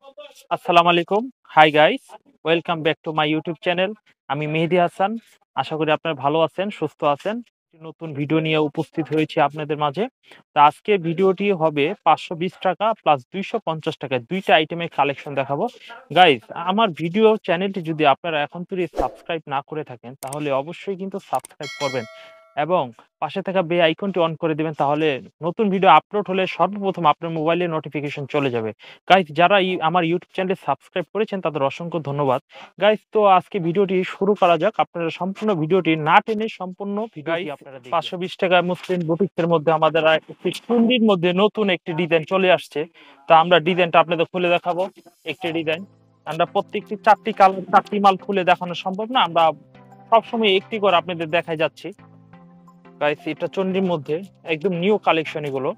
আসসালামু আলাইকুম। Hi guys, welcome back to my YouTube channel. আমি মেহেদী হাসান। আশা করি আপনারা ভালো আছেন, সুস্থ আছেন। একটি নতুন ভিডিও নিয়ে উপস্থিত হয়েছি আপনাদের মাঝে। তো আজকের ভিডিওটি হবে ৳৫২০ প্লাস ৳২৫০ ২টা আইটেমের কালেকশন দেখাবো। গাইস, আমার ভিডিও চ্যানেলটি যদি আপনারা এখন থেকে সাবস্ক্রাইব না করে থাকেন তাহলে অবশ্যই কিন্তু সাবস্ক্রাইব করবেন এবং পাশে থাকা বেল আইকনটি অন করে দিবেন, তাহলে নতুন ভিডিও আপলোড হলে সর্বপ্রথম আপনার মোবাইলে নোটিফিকেশন চলে যাবে। গাইস, যারা আমার ইউটিউব চ্যানেলে সাবস্ক্রাইব করেছেন তাদের অসংখ্য ধন্যবাদ। গাইস, তো আজকে ভিডিওটি শুরু করা যাক। আপনারা সম্পূর্ণ ভিডিওটি না টেনে সম্পূর্ণ ভিডিওটি আপনারা দেখবেন। ৳৫২০ মুসলিম বুটিক্সের মধ্যে আমাদের একটি টুন্ডির মধ্যে নতুন একটি ডিজাইন চলে আসছে। তা আমরা ডিজাইনটা আপনাদের খুলে দেখাবো। একটি ডিজাইন আমরা প্রত্যেকটি ৪টি কালার ৪টি মাল খুলে দেখানো সম্ভব না। আমরা সবসময় একটি করে আপনাদের দেখাই যাচ্ছি। গাইস, এটা চন্ডির মধ্যে একদম নিউ কালেকশন এগুলো।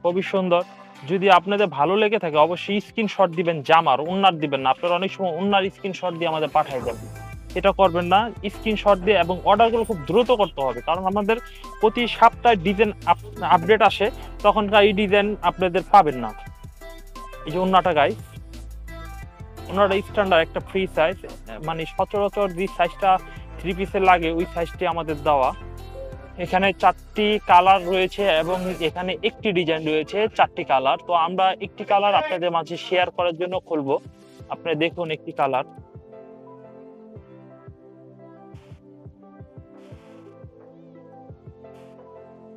খুবই সুন্দর। যদি আপনাদের ভালো লেগে থাকে অবশ্যই স্ক্রিনশট দিবেন, জামার, ওড়নার দিবেন না। আপনারা অনেক সময় ওড়নার স্ক্রিনশট দিয়ে আমাদের পাঠায় দেন। এটা করবেন না। স্ক্রিনশট দিয়ে এবং অর্ডারগুলো খুব দ্রুত করতে হবে। কারণ আমাদের প্রতি সপ্তাহে ডিজাইন আপডেট আসে, তখনকার এই ডিজাইন আপনাদের পাবেন না। এই যে ওড়নাটা গাইস, ওড়নাটা স্ট্যান্ডার্ড একটা ফ্রি সাইজ, মানে সচরাচর যে সাইজটা থ্রি পিসের লাগে ওই সাইজটি আমাদের দেওয়া। এখানে ৪টি কালার রয়েছে এবং এখানে একটি ডিজাইন রয়েছে ৪টি কালার। তো আমরা একটি কালার আপনাদের মাঝে শেয়ার করার জন্য খুলবো। আপনারা দেখুন একটি কালার।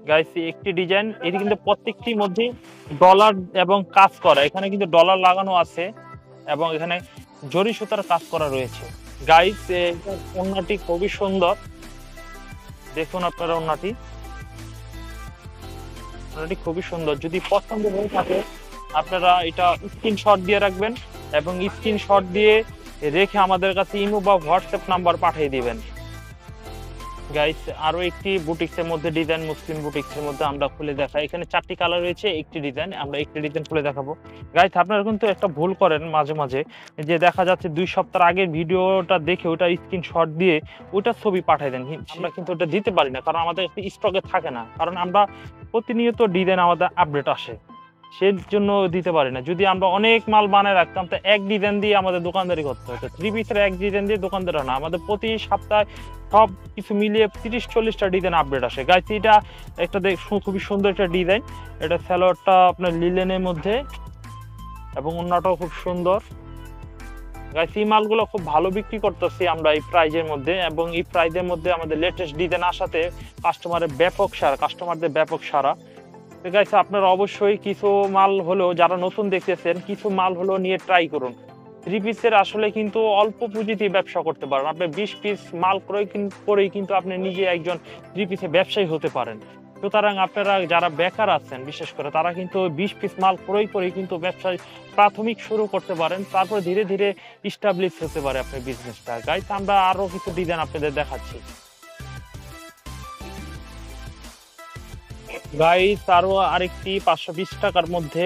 গাইস, একটি ডিজাইন, এটি কিন্তু প্রত্যেকটির মধ্যে ডলার এবং কাজ করা। এখানে কিন্তু ডলার লাগানো আছে এবং এখানে জরি সুতার কাজ করা রয়েছে। গাইস, ওড়নাটি খুবই সুন্দর। দেখুন আপনারা ওড়নাটি খুবই সুন্দর। যদি পছন্দ হয়ে থাকে আপনারা এটা স্ক্রিনশট দিয়ে রাখবেন এবং স্ক্রিনশট দিয়ে রেখে আমাদের কাছে ইমো বা হোয়াটসঅ্যাপ নাম্বার পাঠিয়ে দিবেন। গাইস, আরো একটি বুটিক্সের মধ্যে ডিজাইন, মুসলিম বুটিক্সের মধ্যে আমরা খুলে দেখাই। এখানে ৪টি কালার রয়েছে, একটি ডিজাইন, আমরা একটি ডিজাইন খুলে দেখাবো। গাইস, আপনারা কিন্তু একটা ভুল করেন মাঝে মাঝে, যে দেখা যাচ্ছে ২ সপ্তাহ আগের ভিডিওটা দেখে ওটা স্ক্রিনশট দিয়ে ওটার ছবি পাঠিয়ে দেন। আমরা কিন্তু ওটা দিতে পারি না, কারণ আমাদের স্টকে থাকে না। কারণ আমরা প্রতিনিয়ত ডিজাইন আমাদের আপডেট আসে, সেজন্য দিতে পারি না। যদি আমরা অনেক মাল বানায় রাখতাম তো এক ডিজাইন দিয়ে আমাদের দোকানদারি করতে হতো। থ্রি পিসের এক ডিজাইন দিয়ে দোকানদারি হয় না। আমাদের প্রতি সপ্তাহে সব কিছু মিলিয়ে ৩০-৪০টা ডিজাইন আপডেট আসে। গাইস, এটা একটা খুবই সুন্দর একটা ডিজাইন। এটা সালোয়ারটা আপনার লিলেনের মধ্যে এবং ওড়নাটাও খুব সুন্দর। গাইস, এই মালগুলো খুব ভালো বিক্রি করতেছি আমরা এই প্রাইজের মধ্যে, এবং এই প্রাইজের মধ্যে আমাদের লেটেস্ট ডিজাইন আসাতে কাস্টমারদের ব্যাপক সাড়া। তো গাইস, আপনারা অবশ্যই কিছু মাল হলেও, যারা নতুন দেখতেছেন, কিছু মাল হলেও নিয়ে ট্রাই করুন। থ্রি পিসের আসলে কিন্তু অল্প পুঁজিতে ব্যবসা করতে পারেন। আপনি ২০ পিস মাল করেই কিন্তু আপনি নিজে একজন থ্রি পিসে ব্যবসায়ী হতে পারেন। সুতরাং আপনারা যারা বেকার আছেন বিশেষ করে, তারা কিন্তু ২০ পিস মাল করেই কিন্তু ব্যবসায় প্রাথমিক শুরু করতে পারেন। তারপর ধীরে ধীরে ইস্টাবলিশ হতে পারে আপনার বিজনেসটা। গাইস, আমরা আরো কিছু ডিজাইন আপনাদের দেখাচ্ছি। গাইস, আরো আরেকটি ৳৫২০ মধ্যে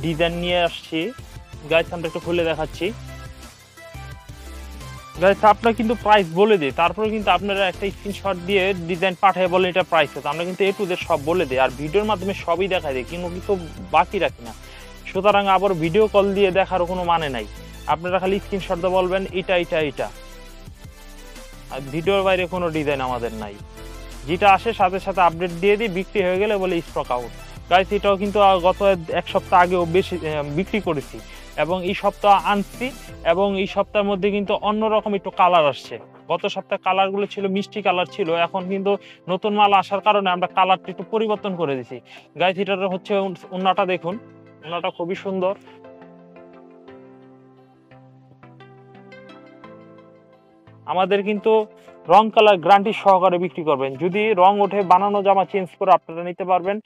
ডিজাইন নিয়ে আসছি। গাইস, আমরা একটু খুলে দেখাচ্ছি। গাইস, আপনারা কিন্তু প্রাইস বলে দিই, তারপরে কিন্তু আপনারা একটা স্ক্রিনশট দিয়ে ডিজাইন পাঠিয়ে বলে এটা প্রাইস হতো। আমরা কিন্তু টু জেড সব বলে দিই আর ভিডিওর মাধ্যমে সবই দেখাই দিই, কিন্তু কিন্তু বাকি রাখি না। সুতরাং আবার ভিডিও কল দিয়ে দেখারও কোনো মানে নাই। আপনারা খালি স্ক্রিনশট দিয়ে বলবেন এটা। আর ভিডিওর বাইরে কোনো ডিজাইন আমাদের নাই। যেটা আসে সাথে সাথে আপডেট দিয়ে দিই, বিক্রি হয়ে গেলে বলে স্টক আউট। গাইস, এটাও কিন্তু গত ১ সপ্তাহ আগেও বেশি বিক্রি করেছি এবং এই সপ্তাহ আনছি, এবং এই সপ্তাহের মধ্যে কিন্তু অন্যরকম একটু কালার আসছে। গত সপ্তাহে কালারগুলো ছিল মিষ্টি কালার ছিল, এখন কিন্তু নতুন মাল আসার কারণে আমরা কালারটা একটু পরিবর্তন করে দিছি। গাইস, এটার হচ্ছে ওড়নাটা দেখুন, ওড়নাটা খুবই সুন্দর। আমাদের কিন্তু রং কালার গ্যারান্টি সহকারে বিক্রি করবেন। যদি রং ওঠে বানানো জামা চেঞ্জ করে আপনারা নিতে পারবেন,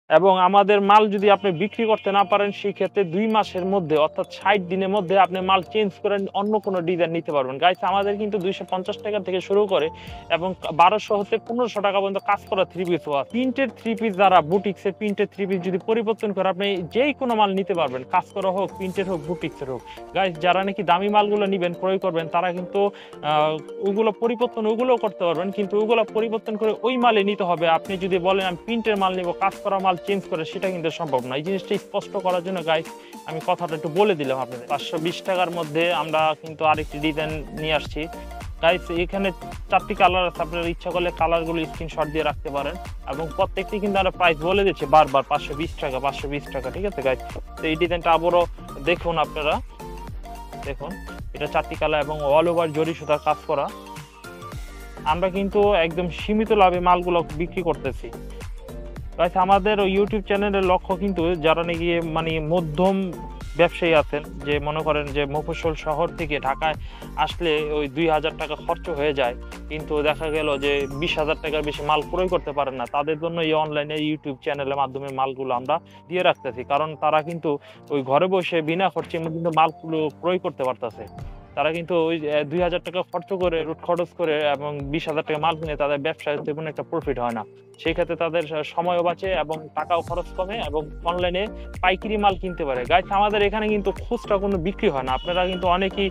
এবং আমাদের মাল যদি আপনি বিক্রি করতে না পারেন সেই ক্ষেত্রে ২ মাসের মধ্যে অর্থাৎ ৬০ দিনের মধ্যে আপনি মাল চেঞ্জ করে অন্য কোনো ডিজাইন নিতে পারবেন। গাইস, আমাদের কিন্তু ৳২৫০ থেকে শুরু করে এবং ১২০০ হতে ১৫০০ পর্যন্ত কাজ করা থ্রি পিসও আছে। প্রিন্টেড থ্রি পিস, যারা বুটিক্সের প্রিন্টেড থ্রি পিস যদি পরিবর্তন করে আপনি যেই কোনো মাল নিতে পারবেন, কাজ করা হোক, প্রিন্টেড হোক, বুটিক্সের হোক। গাইস, যারা নাকি দামি মালগুলো নিবেন, ক্রয় করবেন, তারা কিন্তু ওগুলো পরিবর্তন ওগুলোও করতে পারবেন, কিন্তু ওগুলো পরিবর্তন করে ওই মালে নিতে হবে। আপনি যদি বলেন আমি প্রিন্টের মাল নিব, কাজ করা মাল চেঞ্জ করে সেটা কিন্তু সম্ভব না। এই জিনিসটা স্পষ্ট করার জন্য গাইস আমি কথাটা একটু বলে দিলাম আপনাদের। 520 টাকার মধ্যে আমরা কিন্তু আরেকটি ডিজাইন নিয়ে আসছি গাইস। এখানে 4টি কালার আছে, আপনারা ইচ্ছা করলে কালারগুলো স্ক্রিনশট দিয়ে রাখতে পারেন এবং প্রত্যেকটি কিন্তু আমরা প্রাইস বলে দিচ্ছি বারবার 520 টাকা 520 টাকা, ঠিক আছে গাইস। তো এই ডিজাইনটা আবারও দেখুন, আপনারা দেখুন এটা 4টি কালার এবং অল ওভার জরি সুতার কাজ করা। আমরা কিন্তু একদম সীমিত লাভে মালগুলো বিক্রি করতেছি গাইস। আমাদের ইউটিউব চ্যানেলের লক্ষ্য কিন্তু যারা নাকি মানে মধ্যম ব্যবসায়ী আছেন, যে মনে করেন যে মফস্বল শহর থেকে ঢাকায় আসলে ওই 2000 টাকা খরচ হয়ে যায়, কিন্তু দেখা গেল যে 20,000 টাকার বেশি মাল ক্রয় করতে পারেন না, তাদের জন্য এই অনলাইনে ইউটিউব চ্যানেলের মাধ্যমে মালগুলো আমরা দিয়ে রাখতেছি। কারণ তারা কিন্তু ওই ঘরে বসে বিনা খরচে কিন্তু মালগুলো ক্রয় করতে পারতেছে। তারা কিন্তু ওই 2000 টাকা খরচ করে রুট খরচ করে এবং 20,000 টাকা মাল কিনে তাদের ব্যবসায় তেমন একটা প্রফিট হয় না। সেই ক্ষেত্রে তাদের সময়ও বাঁচে এবং টাকাও খরচ কমে এবং অনলাইনে পাইকারি মাল কিনতে পারে। গাইস আমাদের এখানে কিন্তু খুচরা কোনো বিক্রি হয় না। আপনারা কিন্তু অনেকেই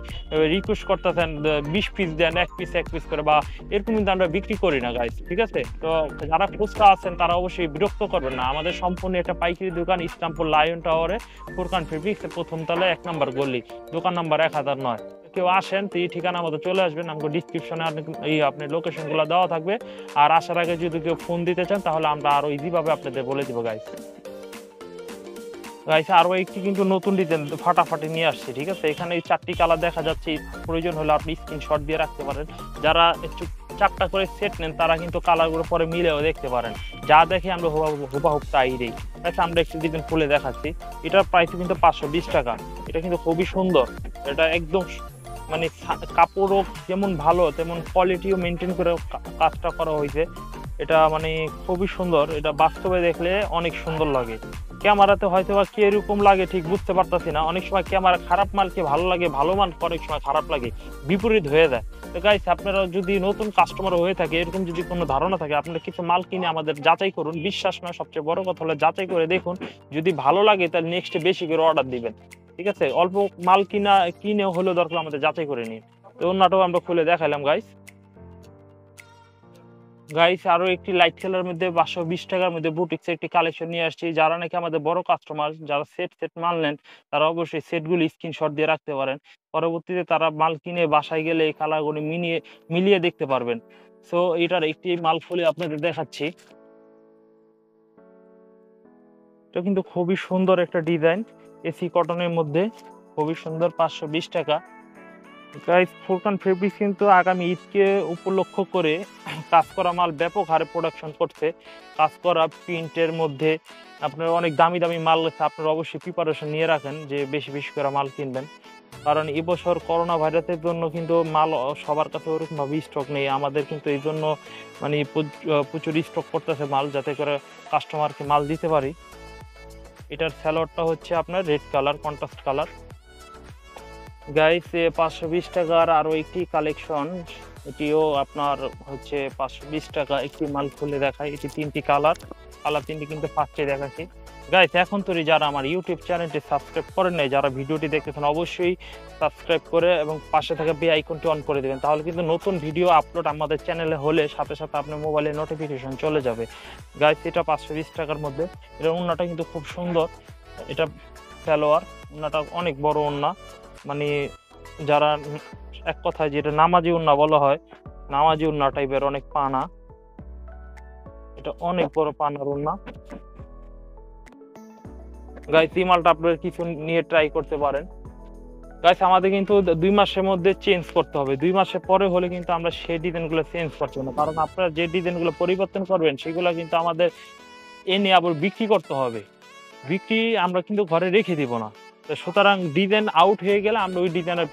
রিকোয়েস্ট করতেছেন 20 পিস দেন, এক পিস করে, বা এরকম কিন্তু আমরা বিক্রি করি না গাইস, ঠিক আছে। তো যারা খুচরা আছেন তারা অবশ্যই বিরক্ত করবেন না। আমাদের সম্পূর্ণ একটা পাইকারি দোকান, ইসলামপুর লায়ন টাওয়ারে, ফুরকান ফেব্রিক্সের প্রথম তলায় 1 নম্বর গলি, দোকান নাম্বার 1009। কেউ আসেন তো এই ঠিকানা মতো চলে আসবেন, আমাকে ডিসক্রিপশনে আপনার লোকেশন গুলো দেওয়া থাকবে। আর আসার আগে যদি কেউ ফোন দিতে চান তাহলে আমরা আরো ইজি ভাবে আপনাদের বলে দিব গাইস। গাইস আরো একটি কিন্তু নতুন ডিজাইন ফাটাফাটি নিয়ে আসছে, ঠিক আছে। এখানে এই 4টি কালার দেখা যাচ্ছে, প্রয়োজন হলে আপনি স্ক্রিনশট দিয়ে রাখতে পারেন। যারা একটু 4টা করে সেট নেন তারা কিন্তু কালারগুলো পরে মিলেও দেখতে পারেন। যা দেখে আমরা হুবাহুব তাই দেই। আচ্ছা আমরা একটু ডিজাইন খুলে দেখাচ্ছি। এটার প্রাইস কিন্তু 520 টাকা। এটা কিন্তু খুবই সুন্দর, এটা একদম মানে কাপড়ও যেমন ভালো তেমন কোয়ালিটিও মেনটেন করে কাজটা করা হয়েছে। এটা মানে খুবই সুন্দর, এটা বাস্তবে দেখলে অনেক সুন্দর লাগে। ক্যামেরাতে হয়তো বা কি এরকম লাগে ঠিক বুঝতে পারতাছি না। অনেক সময় ক্যামেরা খারাপ মালকে ভালো লাগে, ভালো মাল অনেক সময় খারাপ লাগে, বিপরীত হয়ে যায়। তো গাইস আপনারা যদি নতুন কাস্টমার হয়ে থাকে, এরকম যদি কোনো ধারণা থাকে, আপনারা কিছু মাল কিনে আমাদের যাচাই করুন। বিশ্বাস নয়, সবচেয়ে বড় কথা হলো যাচাই করে দেখুন। যদি ভালো লাগে তাহলে নেক্সটে বেশি করে অর্ডার দিবেন, ঠিক আছে। অল্প মাল কিনে হলেও দরকার আমাদের যাচাই করে নিন। তো অন্যটাও আমরা খুলে দেখাইলাম গাইস। আরো একটি লাইট কালার মধ্যে 520 টাকার মধ্যে বুটিক্স একটি কালেকশন নিয়ে আসছি। যারা নাকি আমাদের বড় কাস্টমার, যারা সেট মাল নেন, তারা অবশ্যই সেটগুলি স্ক্রিনশট দিয়ে রাখতে পারেন। পরবর্তীতে তারা মাল কিনে বাসায় গেলে এই কালারগুলি মিলিয়ে দেখতে পারবেন। সো এটার একটি মাল খুলে আপনাদের দেখাচ্ছি। এটা কিন্তু খুবই সুন্দর একটা ডিজাইন, এসি কটনের মধ্যে, খুবই সুন্দর, 520 টাকা। গাইস ফুরকান ফেব্রিক্স কিন্তু আগামী ঈদকে উপলক্ষ করে কাজ করা মাল ব্যাপক হারে প্রোডাকশন করছে। কাজ করা প্রিন্টের মধ্যে আপনার অনেক দামি দামি মাল আছে। আপনারা অবশ্যই প্রিপারেশন নিয়ে রাখেন যে বেশি বেশি করে মাল কিনবেন, কারণ এবছর করোনা ভাইরাসের জন্য কিন্তু মাল সবার কাছে ওরকম ভাবে স্টক নেই। আমাদের কিন্তু এই জন্য মানে প্রচুর স্টক করতেছে মাল, যাতে করে কাস্টমারকে মাল দিতে পারি। এটার স্যালোয়ারটা হচ্ছে আপনার red colour, contrast colour. Guys 520 টাকার আরো একটি কালেকশন, এটিও আপনার হচ্ছে 520 টাকা। একটি মাল খুলে দেখাই। এটি 3টি কালার 3টি কিন্তু ফার্স্টে দেখাচ্ছি। গাইস এখন তো যারা আমার ইউটিউব চ্যানেলটি সাবস্ক্রাইব করেন নাই, যারা ভিডিওটি দেখতেছেন, অবশ্যই সাবস্ক্রাইব করে এবং পাশে থাকা বেল আইকনটি অন করে দেবেন। তাহলে কিন্তু নতুন ভিডিও আপলোড আমাদের চ্যানেলে হলে সাথে সাথে আপনার মোবাইলে নোটিফিকেশন চলে যাবে। গাইস এটা 520 টাকার মধ্যে। এটা ওন্নাটা কিন্তু খুব সুন্দর। এটা সালোয়ার, ওন্নাটা অনেক বড় ওন্না, মানে যারা এক কথায় যেটা নামাজি ওন্না বলা হয়, নামাজি ওন্না টাইপের, অনেক পানা। এটা অনেক বড় পানার ওন্না। গাইস এই মালটা আপনারা কিছু নিয়ে ট্রাই করতে পারেন। গাইস আমাদের কিন্তু 2 মাসের মধ্যে চেঞ্জ করতে হবে। 2 মাসের পরে হলে কিন্তু আমরা সেই ডিজাইনগুলো চেঞ্জ করতে না, কারণ আপনারা যে ডিজাইনগুলো পরিবর্তন করবেন সেগুলো কিন্তু আমাদের এনে আবার বিক্রি করতে হবে। বিক্রি আমরা কিন্তু ঘরে রেখে দিব না। সুতরাং ডিজাইন আউট হয়ে গেলে আমরা ওই ডিজাইনের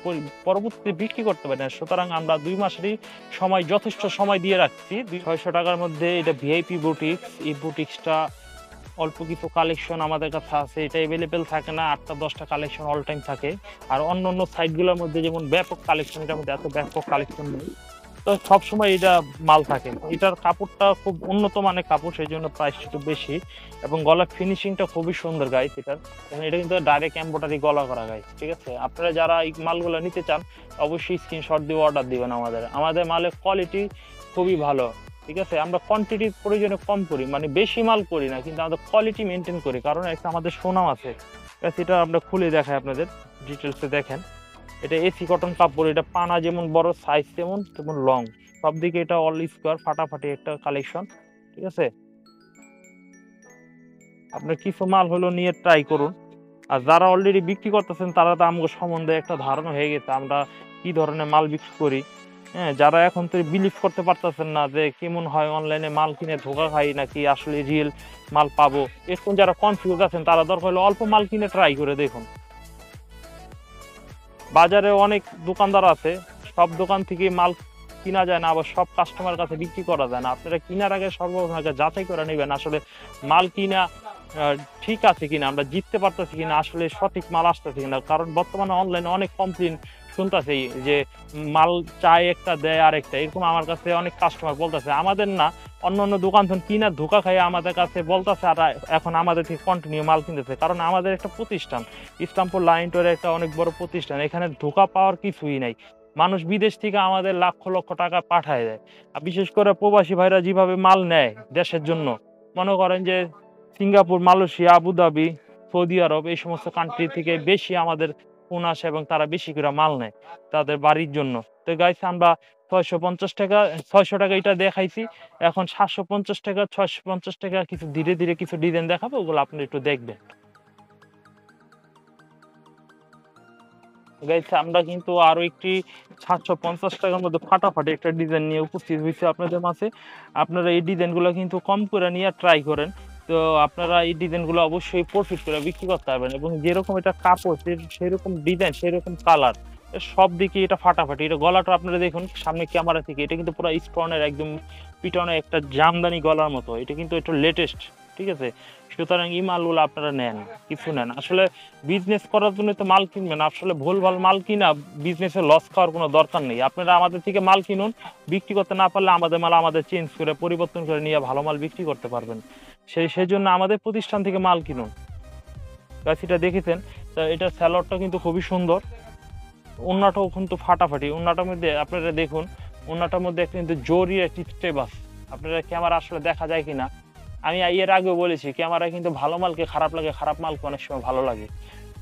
পরবর্তীতে বিক্রি করতে পারি না। সুতরাং আমরা 2 মাসেরই সময়, যথেষ্ট সময় দিয়ে রাখছি। 600 টাকার মধ্যে এটা ভিআইপি বুটিক্স। এই বুটিক্সটা অল্প কিছু কালেকশন আমাদের কাছে আছে, এটা অ্যাভেলেবেল থাকে না। 8টা-10টা কালেকশন অল টাইম থাকে। আর অন্য অন্য সাইটগুলোর মধ্যে যেমন ব্যাপক কালেকশন, এটার মধ্যে এত ব্যাপক কালেকশন নেই। তো সবসময় এটা মাল থাকে। এটার কাপড়টা খুব উন্নত মানের কাপড়, সেই জন্য প্রাইসটা একটু বেশি, এবং গলার ফিনিশিংটা খুবই সুন্দর গাইস এটার। এটা কিন্তু ডাইরেক্ট এমব্রয়ডারি গলা করা গাইস, ঠিক আছে। আপনারা যারা এই মালগুলো নিতে চান অবশ্যই স্ক্রিনশট দিয়ে অর্ডার দিবেন। আমাদের মালের কোয়ালিটি খুবই ভালো। ঠিক আছে। আমরা কোয়ান্টিটির প্রয়োজনে কম করি, মানে বেশি মাল করি না, কিন্তু আমাদের কোয়ালিটি মেনটেন করি, কারণ একটা আমাদের সুনাম আছে। এটা আমরা খুলে দেখাই আপনাদের, ডিটেলসে দেখেন। এটা এসি কটন কাপড়, এটা পানা যেমন বড়, সাইজ তেমন তেমন লং, সব দিকে এটা অল স্কোয়ার ফাটাফাটি একটা কালেকশন, ঠিক আছে। আপনার কিছু মাল হলো নিয়ে ট্রাই করুন। আর যারা অলরেডি বিক্রি করতেছেন তারা তো আমাকে সম্বন্ধে একটা ধারণা হয়ে গেছে আমরা কি ধরনের মাল বিক্রি করি। হ্যাঁ, যারা এখন তো বিলিভ করতে পারতেছেন না যে কেমন হয় অনলাইনে মাল কিনে ধোকা খাই নাকি আসলে রিয়েল মাল পাবো, এরকম যারা কনফিউজ আছেন তারা দরকার হলে অল্প মাল কিনে ট্রাই করে দেখুন। বাজারে অনেক দোকানদার আছে, সব দোকান থেকে মাল কিনা যায় না, আবার সব কাস্টমার কাছে বিক্রি করা যায় না। আপনারা কিনার আগে সর্বপ্রথম আগে যাচাই করে নেবেন আসলে মাল কিনা ঠিক আছে কিনা, আমরা জিততে পারতেছি কিনা, আসলে সঠিক মাল আসতেছে কিনা। কারণ বর্তমানে অনলাইনে অনেক কমপ্লেন শুনতেছে যে মাল চায় একটা দেয় আরেকটা, এরকম আমার কাছে অনেক কাস্টমার বলতেছে। আমাদের না, অন্য অন্য দোকান থেকে কিনা ধোকা খাই আমাদের কাছে বলতেছে, আর এখন আমাদের থেকে কন্টিনিউ মাল কিনতেছে। কারণ আমাদের একটা প্রতিষ্ঠান, ইসলামপুর লাইনটোর একটা অনেক বড় প্রতিষ্ঠান, এখানে ধোকা পাওয়ার কিছুই নাই। মানুষ বিদেশ থেকে আমাদের লক্ষ লক্ষ টাকা পাঠায় দেয়। আর বিশেষ করে প্রবাসী ভাইরা যেভাবে মাল নেয় দেশের জন্য, মনে করেন যে সিঙ্গাপুর, মালয়েশিয়া, আবুধাবি, সৌদি আরব, এই সমস্ত কান্ট্রি থেকে বেশি আমাদের ফোন আসে এবং তারা বেশি করে মাল নেয় তাদের বাড়ির জন্য। তো গাইস, আমরা 650 টাকা 600 টাকা এটা দেখাইছি, এখন 750 টাকা 650 টাকা কিছু ধীরে ধীরে কিছু ডিজাইন দেখাবো, ওগুলো আপনি একটু দেখবেন। গাইস, আমরা কিন্তু আরো একটি 750 টাকার মধ্যে ফাটাফাটি একটা ডিজাইন নিয়ে উপস্থিত হয়েছে আপনাদের মাঝে। আপনারা এই ডিজাইনগুলো কিন্তু কম করে নিয়ে ট্রাই করেন, তো আপনারা এই ডিজাইনগুলো অবশ্যই প্রফিট করে বিক্রি করতে পারবেন। এবং যেরকম এটা কাপড়, সেরকম ডিজাইন, সেরকম কালার, সব দিকে এটা ফাটাফাটি। এটা গলাটা আপনারা দেখুন সামনে ক্যামেরা থেকে, এটা কিন্তু পুরো স্টোনের একদম পিটনে একটা জামদানি গলার মতো, এটা কিন্তু একটু লেটেস্ট, ঠিক আছে। সুতরাং এই মালগুলো আপনারা নেন, কিছু নেন। আসলে বিজনেস করার জন্য তো মাল কিনবেন, আসলে ভুলভাল মাল কিনা বিজনেসে লস খাওয়ার কোনো দরকার নেই। আপনারা আমাদের থেকে মাল কিনুন, বিক্রি করতে না পারলে আমাদের মাল আমাদের চেঞ্জ করে পরিবর্তন করে নিয়ে ভালো মাল বিক্রি করতে পারবেন। সেই জন্য আমাদের প্রতিষ্ঠান থেকে মাল কিনুন। এটা দেখেছেন, তো এটা স্যালোয়ারটা কিন্তু খুবই সুন্দর, ওন্নাটাও কিন্তু ফাটাফাটি। ওন্নাটার মধ্যে আপনারা দেখুন, ওন্নাটার মধ্যে কিন্তু জরির একটি স্টেপ আছে। আপনারা ক্যামেরা আসলে দেখা যায় কিনা, আমি এর আগেও বলেছি ক্যামেরায় কিন্তু ভালো মালকে খারাপ লাগে, খারাপ মালকে অনেক সময় ভালো লাগে।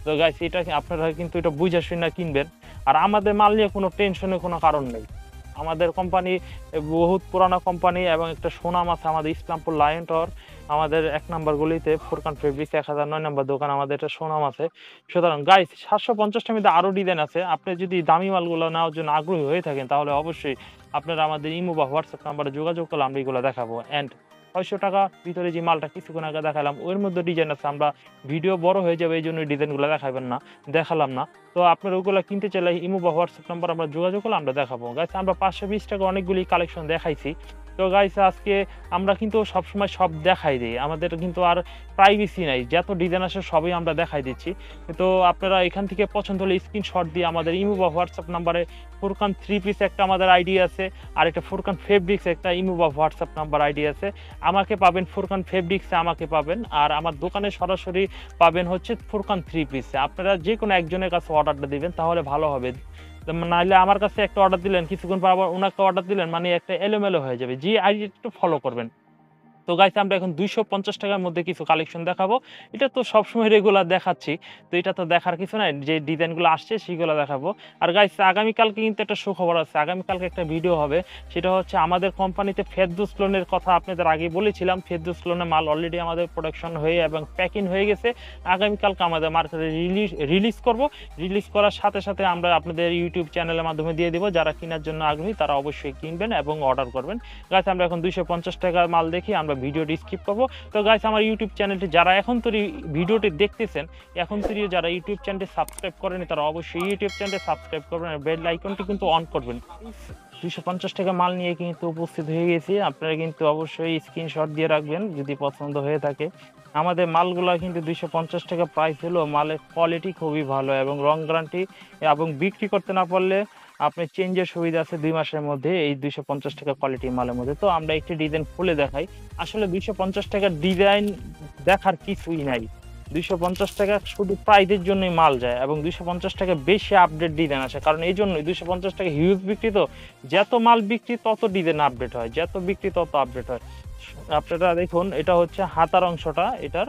তো গাইস, এটা আপনারা কিন্তু এটা বুঝে শুনে কিনবেন। আর আমাদের মাল নিয়ে কোনো টেনশনের কোনো কারণ নেই। আমাদের কোম্পানি বহুত পুরানো কোম্পানি এবং একটা সুনাম আছে আমাদের ইসলামপুর লায়ন টাওয়ার, আমাদের 1 নম্বর গলিতে ফুরকান ফেব্রিক্স 1009 নম্বর দোকান, আমাদের একটা সুনাম আছে। সুতরাং গাইস, 750টার মধ্যে আরো ডিজাইন আছে। আপনি যদি দামি মালগুলো নেওয়ার জন্য আগ্রহী হয়ে থাকেন তাহলে অবশ্যই আপনারা আমাদের ইমো বা হোয়াটসঅ্যাপ নাম্বারে যোগাযোগ করলে আমরা এগুলো দেখাবো। অ্যান্ড 600 টাকার ভিতরে যে মালটা কিছুক্ষণ আগে দেখালাম ওর মধ্যে ডিজাইন আছে, আমরা ভিডিও বড় হয়ে যাবে এই জন্য ডিজাইনগুলো দেখালাম না। তো আপনারা ওগুলো কিনতে চাইলে ইমো বা হোয়াটসঅ্যাপ নাম্বার আমরা যোগাযোগ করলে আমরা দেখাবো। গাইস, আমরা 520 টাকা অনেকগুলি কালেকশন দেখাইছি। তো গাইস, আজকে আমরা কিন্তু সবসময় সব দেখাই দিই, আমাদের কিন্তু আর প্রাইভেসি নাই, যত ডিজাইন আসে সবই আমরা দেখাই দিচ্ছি। তো আপনারা এখান থেকে পছন্দ হলে স্ক্রিনশট দিয়ে আমাদের ইমো বা হোয়াটসঅ্যাপ নাম্বারে, ফুরকান 3 পিস একটা আমাদের আইডি আছে, আর একটা ফুরকান ফেব্রিক্স একটা ইমো বা হোয়াটসঅ্যাপ নাম্বার আইডি আছে। আমাকে পাবেন ফুরকান ফেব্রিক্সে, আমাকে পাবেন, আর আমার দোকানে সরাসরি পাবেন হচ্ছে ফুরকান 3 পিসে। আপনারা যে কোনো একজনের কাছে অর্ডারটা দিবেন তাহলে ভালো হবে। নাহলে আমার কাছে একটা অর্ডার দিলেন, কিছুক্ষণ পর আবার ওনাকে অর্ডার দিলেন, মানে একটা এলোমেলো হয়ে যাবে। যে আইডি একটু ফলো করবেন। তো গাইস, আমরা এখন 250 টাকার মধ্যে কিছু কালেকশন দেখাবো। এটা তো সবসময় রেগুলার দেখাচ্ছি, তো এটা তো দেখার কিছু নাই, যে ডিজাইনগুলো আসছে সেগুলো দেখাবো। আর গাইস, আগামীকালকে কিন্তু একটা সুখবর আছে, আগামীকালকে একটা ভিডিও হবে। সেটা হচ্ছে আমাদের কোম্পানিতে ফেরদৌস লোনের কথা আপনাদের আগে বলেছিলাম। ফেরদৌস লোনের মাল অলরেডি আমাদের প্রোডাকশন হয়ে এবং প্যাকিং হয়ে গেছে। আগামীকালকে আমাদের মার্কেটে রিলিজ করব। রিলিজ করার সাথে সাথে আমরা আপনাদের ইউটিউব চ্যানেলের মাধ্যমে দিয়ে দেবো। যারা কেনার জন্য আগ্রহী তারা অবশ্যই কিনবেন এবং অর্ডার করবেন। গাইস, আমরা এখন 250 টাকার মাল দেখি, আমরা ভিডিওটি স্কিপ করবো। তো গাইস, আমার ইউটিউব চ্যানেলটি যারা এখন তো ভিডিওটি দেখতেছেন, এখন তো যারা ইউটিউব চ্যানেলটি সাবস্ক্রাইব করেনি তারা অবশ্যই ইউটিউব চ্যানেলটি সাবস্ক্রাইব করবেন, আর বেল আইকনটি কিন্তু অন করবেন। 250 টাকা মাল নিয়ে কিন্তু উপস্থিত হয়ে গেছি। আপনারা কিন্তু অবশ্যই স্ক্রিনশট দিয়ে রাখবেন যদি পছন্দ হয়ে থাকে। আমাদের মালগুলো কিন্তু 250 টাকা প্রাইস হলো, মালের কোয়ালিটি খুবই ভালো এবং রং গ্যারান্টি, এবং বিক্রি করতে না পারলে আপনার চেঞ্জের সুবিধা আছে 2 মাসের মধ্যে এই 250 টাকা কোয়ালিটি মালের মধ্যে। তো আমরা একটি ডিজাইন খুলে দেখাই। আসলে 250 টাকার ডিজাইন দেখার কিছুই নাই, 250 টাকা শুধু প্রাইজের জন্যই মাল যায়, এবং 250 টাকা বেশি আপডেট ডিজাইন আসে, কারণ এই জন্যই 250 টাকা হিউজ বিক্রি তো, যত মাল বিক্রি তত ডিজাইন আপডেট হয়, যত বিক্রি তত আপডেট হয়। আপনারা দেখুন, এটা হচ্ছে হাতার অংশটা এটার,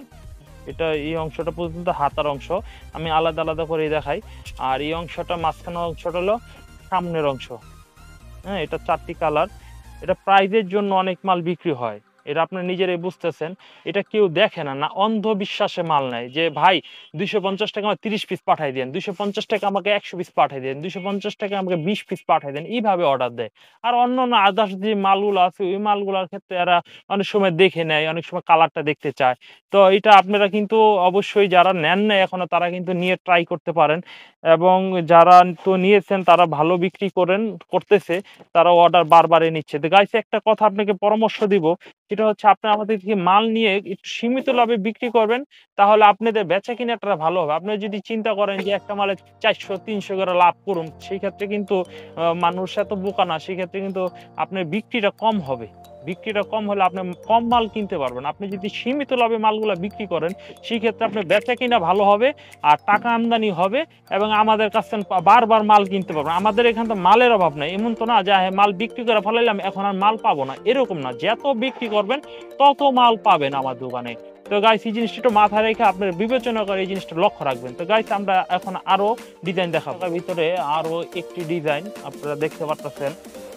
এটা এই অংশটা পর্যন্ত হাতার অংশ, আমি আলাদা আলাদা করে দেখাই। আর এই অংশটা, মাঝখানের অংশটা হলো সামনের অংশ। হ্যাঁ, এটা 4টি কালার। এটা প্রাইজের জন্য অনেক মাল বিক্রি হয়, এটা আপনি নিজেরাই বুঝতেছেন। এটা কেউ দেখে না, না অন্ধবিশ্বাসে মাল নেয় যে ভাই 250 টাকা আমার 30 পিস পাঠাই দেন, 250 টাকা আমাকে 100 পিস পাঠাই দেন, 250 টাকা আমাকে 20 পিস পাঠাই দেন, এইভাবে অর্ডার দেয়। আর অন্য না আদার্স যে মালগুলো আছে ওই মালগুলোর ক্ষেত্রে এরা অনেক সময় দেখে নেয়, অনেক সময় কালারটা দেখতে চায়। তো এটা আপনারা কিন্তু অবশ্যই যারা নেন না এখনো তারা কিন্তু নিয়ে ট্রাই করতে পারেন, এবং যারা তো নিয়েছেন তারা ভালো বিক্রি করতেছে, তারা অর্ডার বারবারই নিচ্ছে। তো গাইস, একটা কথা আপনাকে পরামর্শ দিব, সেটা হচ্ছে আপনি আমাদের থেকে মাল নিয়ে একটু সীমিত লাভে বিক্রি করবেন, তাহলে আপনাদের বেচা কিনাটা ভালো হবে। আপনি যদি চিন্তা করেন যে একটা মালে 400-300 করে লাভ করুন, সেই ক্ষেত্রে কিন্তু মানুষ এত বোকা না, সেই ক্ষেত্রে কিন্তু আপনার বিক্রিটা কম হবে। বিক্রিটা কম হলে আপনি কম মাল কিনতে পারবেন। আপনি যদি সীমিত লাভে মালগুলা বিক্রি করেন, সেই ক্ষেত্রে আপনার বেচা কিনা ভালো হবে, আর টাকা আমদানি হবে, এবং আমাদের কাছে বারবার মাল কিনতে পারবেন। আমাদের এখানে তো মালের অভাব নাই, এমন তো না যে হ্যাঁ মাল বিক্রি করে ফেলাইলাম এখন আর মাল পাবো না, এরকম না। যত বিক্রি করবেন তত মাল পাবেন আমার দোকানে। তো গাইস, এই জিনিসটা একটু মাথায় রেখে আপনার বিবেচনা করে এই জিনিসটা লক্ষ্য রাখবেন। তো গাইস, আমরা এখন আরো ডিজাইন দেখাবো। তার ভিতরে আরো একটি ডিজাইন আপনারা দেখতে পাচ্ছেন,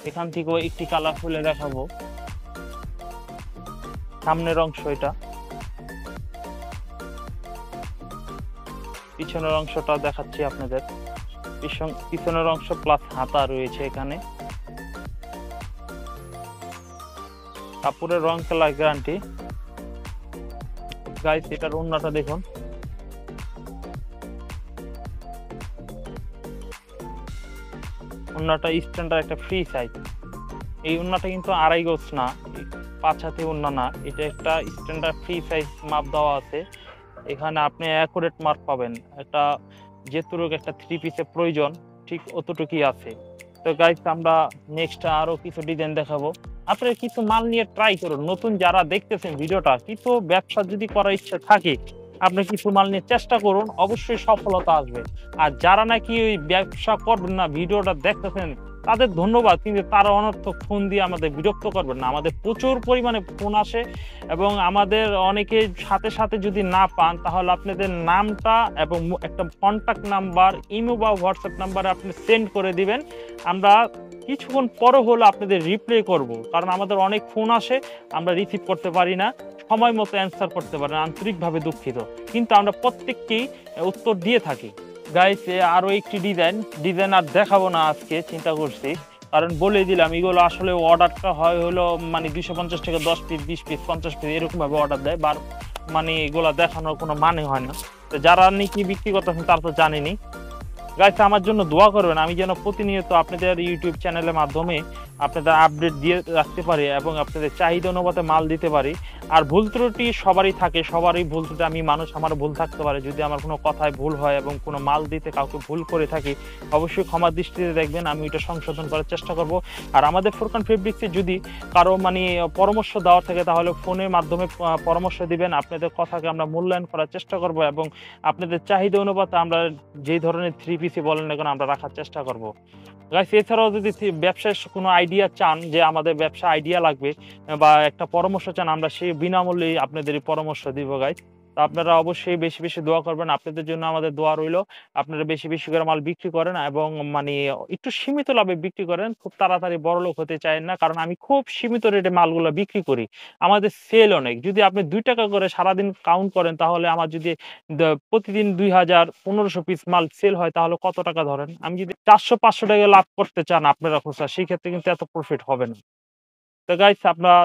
এখান থেকেও একটি কালার খুলে দেখাবো। সামনের অংশ এটা, পিছনের অংশটা দেখাচ্ছি আপনাদের। পিছনের অংশ প্লাস হাতা রয়েছে এখানে। কাপড়ের রং কালার গ্যারান্টি। গাইস, এটার ওন্নাটা দেখুন, ওন্নাটা স্ট্যান্ডার্ড একটা ফ্রি সাইজ। এই ওন্নাটা কিন্তু 2.5 গজ না, 5 হাতে ওন্না না, এটা একটা স্ট্যান্ডার্ড ফ্রি সাইজ মাপ দেওয়া আছে। এখানে আপনি অ্যাকুরেট মাপ পাবেন, এটা যেটুকু একটা 3 পিসের প্রয়োজন ঠিক অতটুকুই আছে। তো গাইস, আমরা নেক্সট আরো কিছু ডিজাইন দেখাবো। আপনারা কিছু মাল নিয়ে ট্রাই করুন। নতুন যারা দেখতেছেন ভিডিওটা, কিছু ব্যবসা যদি করার ইচ্ছা থাকে, আপনি কিছু মাল নিয়ে চেষ্টা করুন, অবশ্যই সফলতা আসবে। আর যারা নাকি ওই ব্যবসা করবেন না, ভিডিওটা দেখতেছেন, তাদের ধন্যবাদ, কিন্তু তারা অনর্থক ফোন দিয়ে আমাদের বিরক্ত করবেন না। আমাদের প্রচুর পরিমাণে ফোন আসে, এবং আমাদের অনেকে সাথে সাথে যদি না পান, তাহলে আপনাদের নামটা এবং একটা কন্টাক্ট নাম্বার ইমো বা হোয়াটসঅ্যাপ নাম্বারে আপনি সেন্ড করে দিবেন। আমরা কিছুক্ষণ পরে হলো আপনাদের রিপ্লে করব, কারণ আমাদের অনেক ফোন আসে, আমরা রিসিভ করতে পারি না, সময় মতো অ্যান্সার করতে পারি না, আন্তরিকভাবে দুঃখিত, কিন্তু আমরা প্রত্যেককেই উত্তর দিয়ে থাকি। গাইস, আরো একটি ডিজাইন আর দেখাবো না আজকে, চিন্তা করছি, কারণ বলে দিলাম এগুলো আসলে অর্ডারটা হয় হলো মানে 250 টাকা 10 পিস 20 পিস 50 পিস এরকম ভাবে অর্ডার দেয়, মানে এগুলা দেখানোর কোনো মানে হয় না। তো যারা নাকি বিক্রি করতেছেন তারা তো জানেনি। গাইস, আমার জন্য দোয়া করবেন, আমি যেন প্রতিনিয়ত আপনাদের ইউটিউব চ্যানেলের মাধ্যমে আপনাদের আপডেট দিয়ে রাখতে পারি, এবং আপনাদের চাহিদা অনুপাতে মাল দিতে পারি। আর ভুল ত্রুটি সবারই থাকে, সবারই ভুল ত্রুটি, আমি মানুষ, আমার ভুল থাকতে পারে। যদি আমার কোনো কথায় ভুল হয় এবং কোনো মাল দিতে কাউকে ভুল করে থাকি, অবশ্যই ক্ষমার দৃষ্টিতে দেখবেন, আমি এটা সংশোধন করার চেষ্টা করব। আর আমাদের ফুরকান ফেব্রিক্সে যদি কারো মানে পরামর্শ দেওয়ার থাকে, তাহলে ফোনের মাধ্যমে পরামর্শ দিবেন, আপনাদের কথাকে আমরা মূল্যায়ন করার চেষ্টা করব, এবং আপনাদের চাহিদা অনুপাতে আমরা যেই ধরনের 3 পিসি বলেন না কেন আমরা রাখার চেষ্টা করব। গাইস, এছাড়াও যদি ব্যবসার কোনো আইডিয়া চান, যে আমাদের ব্যবসা আইডিয়া লাগবে বা একটা পরামর্শ চান, আমরা সেই বিনামূল্যে আপনাদের পরামর্শ দিব গাইস। তো আপনারা অবশ্যই বেশি বেশি দোয়া করবেন, আপনাদের জন্য আমাদের দোয়া রইলো। আপনারা বেশি বেশি করে মাল বিক্রি করেন, এবং মানে একটু সীমিত লাভে বিক্রি করেন, খুব তাড়াতাড়ি বড়লোক হতে চান না, কারণ আমি খুব সীমিত রেটে মালগুলো বিক্রি করি। আমাদের সেল অনেক, যদি আপনি 2 টাকা করে সারাদিন কাউন্ট করেন, তাহলে আমার যদি প্রতিদিন 2000 1500 পিস মাল সেল হয়, তাহলে কত টাকা ধরেন? আমি যদি 400-500 টাকা লাভ করতে চান আপনারা খুচরা, সেই ক্ষেত্রে কিন্তু এত প্রফিট হবে না। তো গাইস,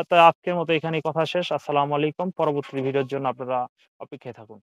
তো আজকের মতো এখানেই কথা শেষ। আসসালামু আলাইকুম। পরবর্তী ভিডিওর জন্য আপনারা অপেক্ষায় থাকুন।